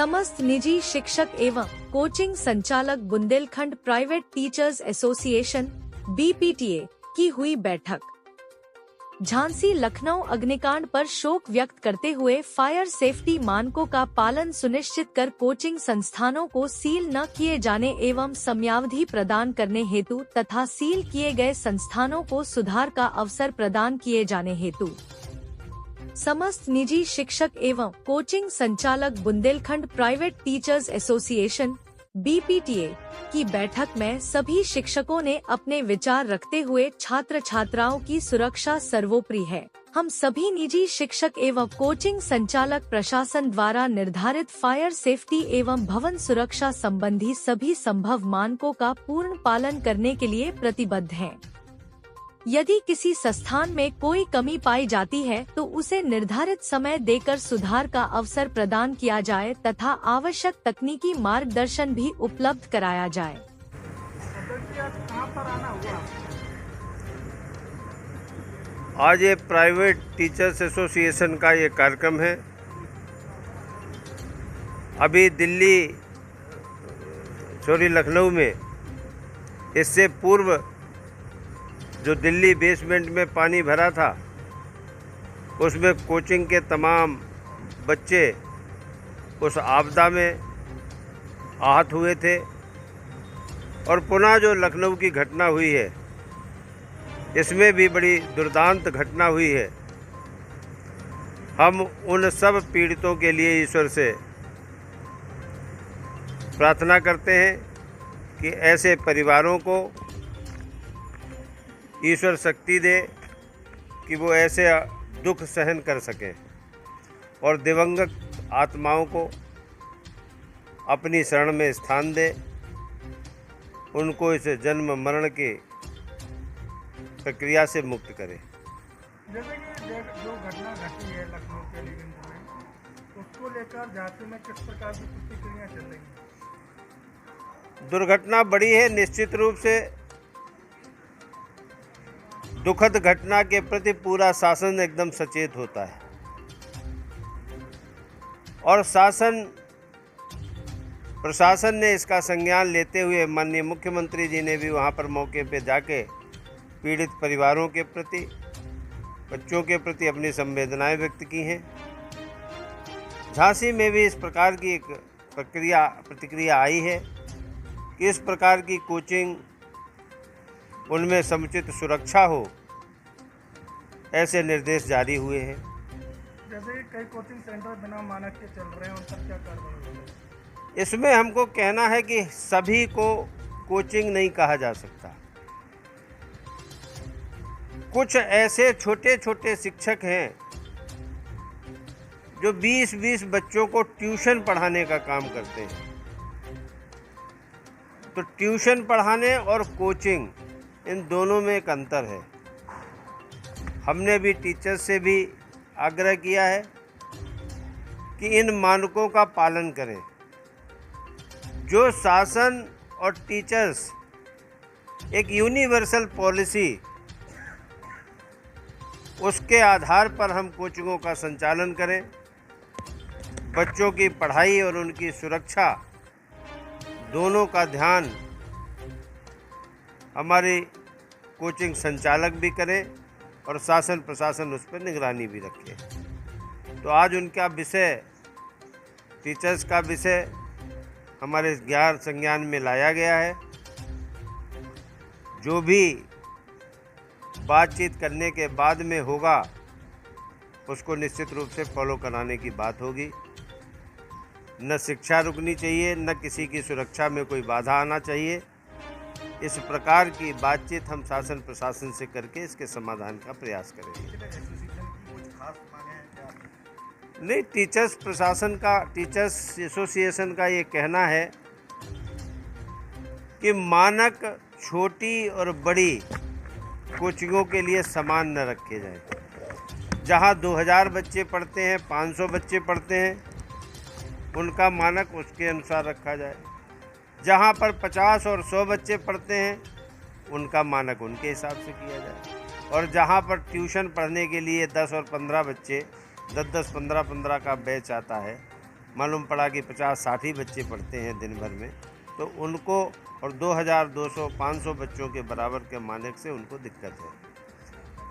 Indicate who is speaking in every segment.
Speaker 1: समस्त निजी शिक्षक एवं कोचिंग संचालक Bundelkhand private teachers association (BPTA) की हुई बैठक। झांसी लखनऊ अग्निकांड पर शोक व्यक्त करते हुए फायर सेफ्टी मानकों का पालन सुनिश्चित कर कोचिंग संस्थानों को सील न किए जाने एवं समयावधि प्रदान करने हेतु तथा सील किए गए संस्थानों को सुधार का अवसर प्रदान किए जाने हेतु समस्त निजी शिक्षक एवं कोचिंग संचालक Bundelkhand private teachers association (BPTA) की बैठक में सभी शिक्षकों ने अपने विचार रखते हुए छात्र छात्राओं की सुरक्षा सर्वोपरि है। हम सभी निजी शिक्षक एवं कोचिंग संचालक प्रशासन द्वारा निर्धारित फायर सेफ्टी एवं भवन सुरक्षा संबंधी सभी संभव मानकों का पूर्ण पालन करने के लिए प्रतिबद्ध हैं। यदि किसी संस्थान में कोई कमी पाई जाती है तो उसे निर्धारित समय देकर सुधार का अवसर प्रदान किया जाए तथा आवश्यक तकनीकी मार्गदर्शन भी उपलब्ध कराया जाए।
Speaker 2: आज ये प्राइवेट टीचर्स एसोसिएशन का ये कार्यक्रम है। अभी लखनऊ में इससे पूर्व जो दिल्ली बेसमेंट में पानी भरा था उसमें कोचिंग के तमाम बच्चे उस आपदा में आहत हुए थे और पुनः जो लखनऊ की घटना हुई है इसमें भी बड़ी दुर्दांत घटना हुई है। हम उन सब पीड़ितों के लिए ईश्वर से प्रार्थना करते हैं कि ऐसे परिवारों को ईश्वर शक्ति दे कि वो ऐसे दुख सहन कर सकें और दिवंगत आत्माओं को अपनी शरण में स्थान दे, उनको इस जन्म मरण की प्रक्रिया से मुक्त करे।
Speaker 3: जैसे कि जो घटना घटी है लखनऊ के एलिगेंस में, उसको लेकर झांसी में किस प्रकार की प्रतिक्रिया चल रही है?
Speaker 2: दुर्घटना बड़ी है, निश्चित रूप से दुखद घटना के प्रति पूरा शासन एकदम सचेत होता है और प्रशासन ने इसका संज्ञान लेते हुए माननीय मुख्यमंत्री जी ने भी वहां पर मौके पे जाके पीड़ित परिवारों के प्रति, बच्चों के प्रति अपनी संवेदनाएं व्यक्त की हैं। झांसी में भी इस प्रकार की एक प्रतिक्रिया आई है कि इस प्रकार की कोचिंग, उनमें समुचित सुरक्षा हो, ऐसे निर्देश जारी हुए हैं।
Speaker 3: जैसे कई कोचिंग सेंटर बिना मानक के चल रहे हैं, उन पर क्या कार्रवाई होगी?
Speaker 2: इसमें हमको कहना है कि सभी को कोचिंग नहीं कहा जा सकता। कुछ ऐसे छोटे छोटे शिक्षक हैं जो 20-20 बच्चों को ट्यूशन पढ़ाने का काम करते हैं। तो ट्यूशन पढ़ाने और कोचिंग, इन दोनों में एक अंतर है। हमने भी टीचर्स से भी आग्रह किया है कि इन मानकों का पालन करें। जो शासन और टीचर्स एक यूनिवर्सल पॉलिसी, उसके आधार पर हम कोचिंगों का संचालन करें। बच्चों की पढ़ाई और उनकी सुरक्षा दोनों का ध्यान हमारे कोचिंग संचालक भी करें और शासन प्रशासन उस पर निगरानी भी रखे। तो आज उनका विषय, टीचर्स का विषय हमारे ज्ञान संज्ञान में लाया गया है। जो भी बातचीत करने के बाद में होगा उसको निश्चित रूप से फॉलो कराने की बात होगी। न शिक्षा रुकनी चाहिए, न किसी की सुरक्षा में कोई बाधा आना चाहिए। इस प्रकार की बातचीत हम शासन प्रशासन से करके इसके समाधान का प्रयास करेंगे। नहीं, टीचर्स एसोसिएशन का ये कहना है कि मानक छोटी और बड़ी कोचिंगों के लिए समान न रखे जाएं। जहां 2000 बच्चे पढ़ते हैं, 500 बच्चे पढ़ते हैं, उनका मानक उसके अनुसार रखा जाए। जहाँ पर 50 और 100 बच्चे पढ़ते हैं, उनका मानक उनके हिसाब से किया जाए। और जहाँ पर ट्यूशन पढ़ने के लिए 10 और 15 बच्चे, 10-10, 15-15 का बैच आता है, मालूम पड़ा कि 50-60 ही बच्चे पढ़ते हैं दिन भर में, तो उनको और 2200-500 बच्चों के बराबर के मानक से उनको दिक्कत है।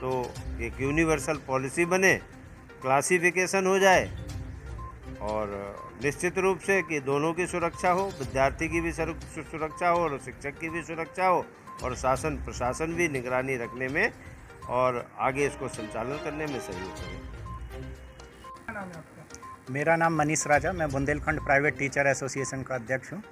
Speaker 2: तो एक यूनिवर्सल पॉलिसी बने, क्लासिफिकेशन हो जाए और निश्चित रूप से कि दोनों की सुरक्षा हो, विद्यार्थी की भी सुरक्षा हो और शिक्षक की भी सुरक्षा हो, और शासन प्रशासन भी निगरानी रखने में और आगे इसको संचालन करने में सहयोग करे।
Speaker 3: क्या नाम है आपका?
Speaker 4: मेरा नाम मनीष राजा, मैं बुंदेलखंड प्राइवेट टीचर एसोसिएशन का अध्यक्ष हूँ।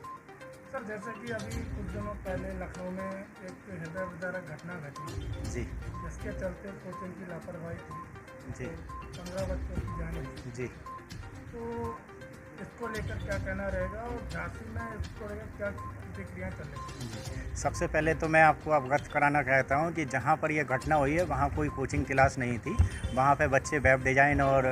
Speaker 3: सर, जैसे कि अभी कुछ दिनों पहले लखनऊ में एक हृदय विदारक घटना घटी
Speaker 4: जी
Speaker 3: जिसके चलते कोचिंग की लापरवाही थी,
Speaker 4: जी
Speaker 3: 15 बच्चों की जान गई।
Speaker 4: जी
Speaker 3: तो इसको लेकर क्या कहना रहेगा और झांसी में इसको लेकर क्या प्रतिक्रिया चल रही है?
Speaker 4: सबसे पहले तो मैं आपको अवगत कराना चाहता हूँ कि जहाँ पर यह घटना हुई है वहाँ कोई कोचिंग क्लास नहीं थी। वहाँ पे बच्चे वेब डिज़ाइन और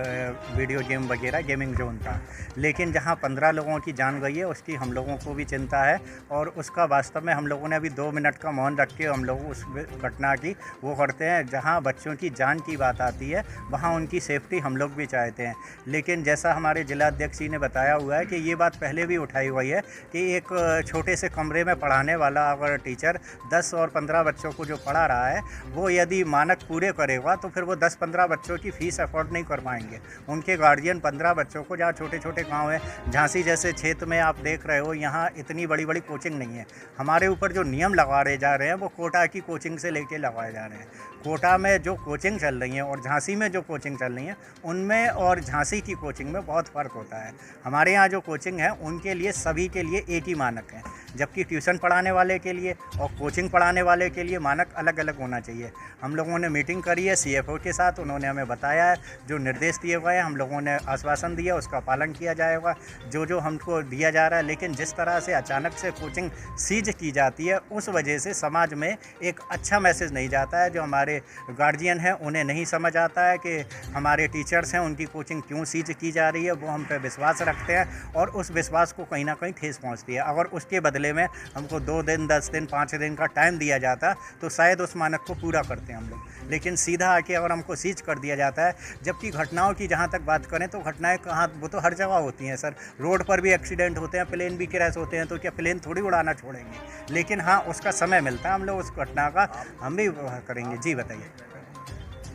Speaker 4: वीडियो गेम वगैरह गेमिंग जोन था। लेकिन जहाँ 15 लोगों की जान गई है उसकी हम लोगों को भी चिंता है, और उसका वास्तव में हम लोगों ने अभी 2 मिनट का मौन रख के हम लोग उस घटना की वो करते हैं। जहाँ बच्चों की जान की बात आती है वहाँ उनकी सेफ्टी हम लोग भी चाहते हैं। लेकिन जैसा हमारे जिलाध्यक्ष जी ने बताया हुआ है कि ये बात पहले भी उठाई हुई है कि एक छोटे से कमरे में पढ़ाने वाला अगर टीचर 10 और 15 बच्चों को जो पढ़ा रहा है वो यदि मानक पूरे करेगा तो फिर वो 10-15 बच्चों की फ़ीस अफोर्ड नहीं कर पाएंगे। उनके गार्जियन 15 बच्चों को, जहाँ छोटे छोटे गांव हैं, झांसी जैसे क्षेत्र में आप देख रहे हो, यहाँ इतनी बड़ी बड़ी कोचिंग नहीं है। हमारे ऊपर जो नियम लगाए जा रहे हैं वो कोटा की कोचिंग से लेके लगाए जा रहे हैं। कोटा में जो कोचिंग चल रही है और झांसी में जो कोचिंग चल रही है उनमें और झांसी की कोचिंग में बहुत फ़र्क होता है। हमारे यहाँ जो कोचिंग है उनके लिए सभी के लिए एक ही मानक है, जबकि ट्यूशन पढ़ाने वाले के लिए और कोचिंग पढ़ाने वाले के लिए मानक अलग अलग होना चाहिए। हम लोगों ने मीटिंग करी है CFO के साथ, उन्होंने हमें बताया है, जो निर्देश दिए गए हैं हम लोगों ने आश्वासन दिया उसका पालन किया जाएगा जो जो हमको दिया जा रहा है। लेकिन जिस तरह से अचानक से कोचिंग सीज की जाती है उस वजह से समाज में एक अच्छा मैसेज नहीं जाता है। जो हमारे गार्जियन हैं उन्हें नहीं समझ आता है कि हमारे टीचर्स हैं उनकी कोचिंग क्यों सीज की जा रही है। वो हम पे विश्वास रखते हैं और उस विश्वास को कहीं ना कहीं ठेस पहुंचती है। अगर उसके बदले में हमको 2 दिन, 10 दिन, 5 दिन का टाइम दिया जाता तो शायद उस मानक को पूरा करते हैं हम लोग। लेकिन सीधा आके अगर हमको सीज कर दिया जाता है, जबकि घटनाओं की जहाँ तक बात करें तो घटनाएं कहाँ, वो तो हर जगह होती हैं सर। रोड पर भी एक्सीडेंट होते हैं, प्लेन भी क्रैश होते हैं, तो क्या प्लेन थोड़ी उड़ाना छोड़ेंगे। लेकिन हाँ, उसका समय मिलता है, हम लोग उस घटना का हम भी करेंगे। जी बताइए।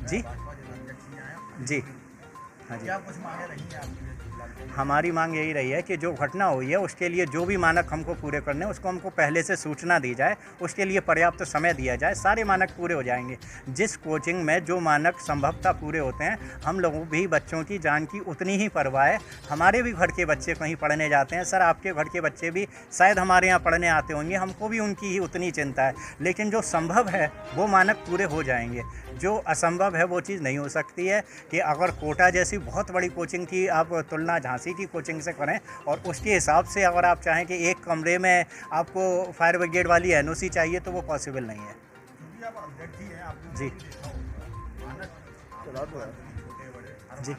Speaker 4: जी जी हाँ जी, हमारी मांग यही रही है कि जो घटना हुई है उसके लिए जो भी मानक हमको पूरे करने हैं उसको हमको पहले से सूचना दी जाए, उसके लिए पर्याप्त समय दिया जाए, सारे मानक पूरे हो जाएंगे। जिस कोचिंग में जो मानक संभवतः पूरे होते हैं, हम लोगों भी बच्चों की जान की उतनी ही परवाह है। हमारे भी घर के बच्चे कहीं पढ़ने जाते हैं सर, आपके घर के बच्चे भी शायद हमारे यहाँ पढ़ने आते होंगे, हमको भी उनकी ही उतनी चिंता है। लेकिन जो संभव है वो मानक पूरे हो जाएंगे, जो असंभव है वो चीज़ नहीं हो सकती है। कि अगर कोटा जैसी बहुत बड़ी कोचिंग की आप तुलना झांसी की कोचिंग से करें और उसके हिसाब से अगर आप चाहें कि एक कमरे में आपको फायर ब्रिगेड वाली NOC चाहिए तो वो पॉसिबल नहीं है। जी जी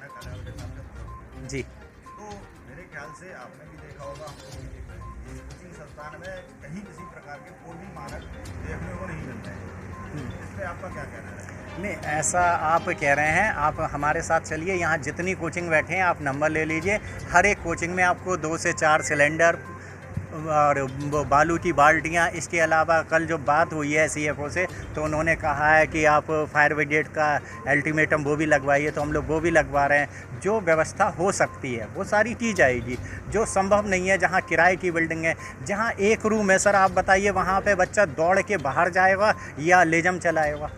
Speaker 4: जी
Speaker 5: तो मेरे ख्याल से आपने भी देखा होगा, हम लोग भी देख रहे हैं, इस कोचिंग संस्थान में कहीं किसी प्रकार के कोई भी मानक देखने को नहीं मिलते हैं। इसमें आपका क्या कहना है?
Speaker 4: नहीं, ऐसा आप कह रहे हैं। आप हमारे साथ चलिए, यहाँ जितनी कोचिंग बैठे हैं आप नंबर ले लीजिए। हर एक कोचिंग में आपको 2 से 4 सिलेंडर और बालू की बाल्टियाँ, इसके अलावा कल जो बात हुई है CFO से तो उन्होंने कहा है कि आप फायर ब्रिगेड का अल्टीमेटम वो भी लगवाइए, तो हम लोग वो भी लगवा रहे हैं। जो व्यवस्था हो सकती है वो सारी की जाएगी। जो संभव नहीं है, जहाँ किराए की बिल्डिंग है, जहाँ एक रूम है सर, आप बताइए वहाँ पे बच्चा दौड़ के बाहर जाएगा या लेजम चलाएगा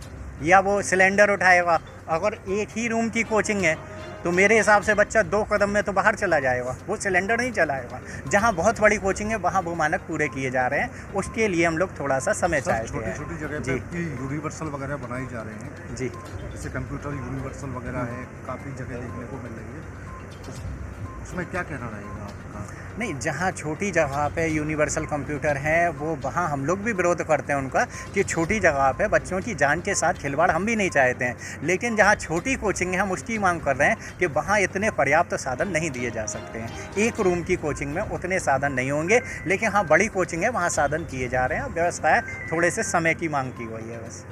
Speaker 4: या वो सिलेंडर उठाएगा। अगर एक ही रूम की कोचिंग है तो मेरे हिसाब से बच्चा 2 कदम में तो बाहर चला जाएगा, वो सिलेंडर नहीं चलाएगा। जहाँ बहुत बड़ी कोचिंग है वहाँ वो मानक पूरे किए जा रहे हैं, उसके लिए हम लोग थोड़ा सा समय चाहते हैं।
Speaker 5: छोटी जगह
Speaker 4: जी
Speaker 5: पे यूनिवर्सल वगैरह बनाई जा रहे हैं,
Speaker 4: जी
Speaker 5: जैसे कंप्यूटर यूनिवर्सल वगैरह है, काफ़ी जगह देखने को मिल रही है। उसमें क्या कहना रहेगा आपका?
Speaker 4: नहीं, जहाँ छोटी जगह पे यूनिवर्सल कंप्यूटर है वो वहाँ हम लोग भी विरोध करते हैं उनका, कि छोटी जगह पे बच्चों की जान के साथ खिलवाड़ हम भी नहीं चाहते हैं। लेकिन जहाँ छोटी कोचिंग है हम उसकी मांग कर रहे हैं कि वहाँ इतने पर्याप्त साधन नहीं दिए जा सकते हैं। एक रूम की कोचिंग में उतने साधन नहीं होंगे, लेकिन हाँ बड़ी कोचिंग है वहाँ साधन किए जा रहे हैं। व्यवस्था है, थोड़े से समय की मांग की हुई है बस।